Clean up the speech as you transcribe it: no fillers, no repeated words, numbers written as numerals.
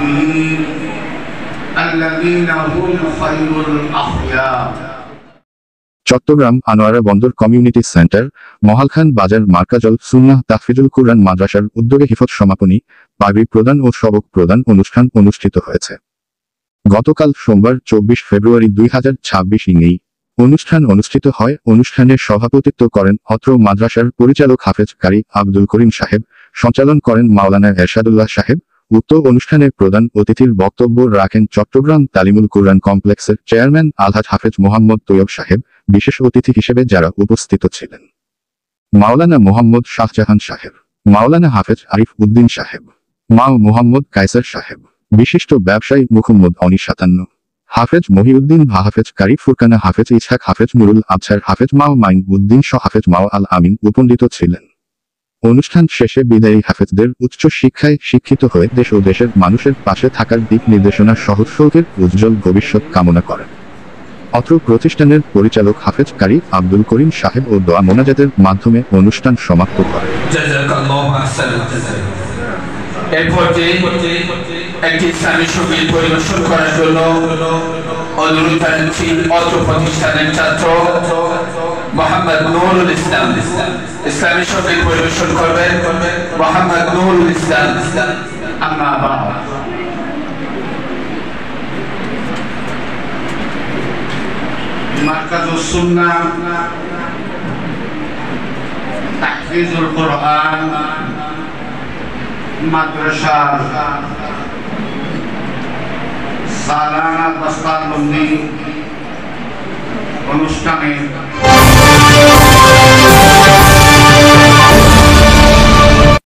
الصالحين الذين هم خير الأخيار। চট্টগ্রাম আনোয়ারা বন্দর community centre, মহালখান বাজার মার্কাজল সুন্নাহ তাহফিজুল কুরআন মাদ্রাসার উদ্যোগে হিফজ সমাপনী, পাগড়ি প্রদান ও সবক প্রদান অনুষ্ঠান অনুষ্ঠিত হয়েছে। গতকাল সোমবার 24 ফেব্রুয়ারি 2026 এই অনুষ্ঠান অনুষ্ঠিত হয়। অনুষ্ঠানে সভাপতিত্ব করেন অত্র মাদ্রাসার পরিচালক হাফেজ কারি আব্দুল করিম সাহেব, সঞ্চালন করেন মাওলানা এরশাদুল্লাহ সাহেব। উক্ত অনুষ্ঠানে প্রধান অতিথির বক্তব্য রাখেন চট্টগ্রাম তালিমুল কুরআন কমপ্লেক্সের চেয়ারম্যান আলহাজ হাফেজ মোহাম্মদ তৈয়ব সাহেব। বিশেষ অতিথি হিসেবে যারা উপস্থিত ছিলেন মাওলানা মোহাম্মদ শাহজাহান সাহেব, মাওলানা হাফেজ আরিফ উদ্দিন সাহেব, মাও মোহাম্মদ কায়সার সাহেব, বিশিষ্ট ব্যবসায়ী মুহাম্মদ অনি 57, হাফেজ মহিউদ্দিন, হাফেজ কারি ফুরকানা, হাফেজ ইসহাক, হাফেজ নুরুল আবছার, হাফেজ মাও মাইন উদ্দিন সহ হাফেজ মাও আল আমিন উপস্থিত ছিলেন। অনুষ্ঠান শেষে বিদায়ী হাফেজদের উচ্চ শিক্ষায় শিক্ষিত হয়ে দেশ ও দেশের মানুষের পাশে থাকার দিক নির্দেশনা সহ শৌকের উজ্জ্বল ভবিষ্যৎ কামনা করেন। অত্র প্রতিষ্ঠানের পরিচালক হাফেজ কারি আব্দুল করিম সাহেব ও দোয়া মোনাজাতের মাধ্যমে অনুষ্ঠান সমাপ্ত করেন। একটি ইসলামী সঙ্গীত পরিবেশন করার জন্য অনুরোধ জানাচ্ছি অত্র প্রতিষ্ঠানের ছাত্র মোহাম্মদ নুরুল ইসলাম। ইসলামী সঙ্গীত পরিবেশন করবেন মোহাম্মদ নুরুল ইসলাম। আম্মা বা'দ। মারকাজুস সুন্নাহ তাহফিজুল কুরআন মাদ্রাসার সালানা দস্তারবন্দি অনুষ্ঠানে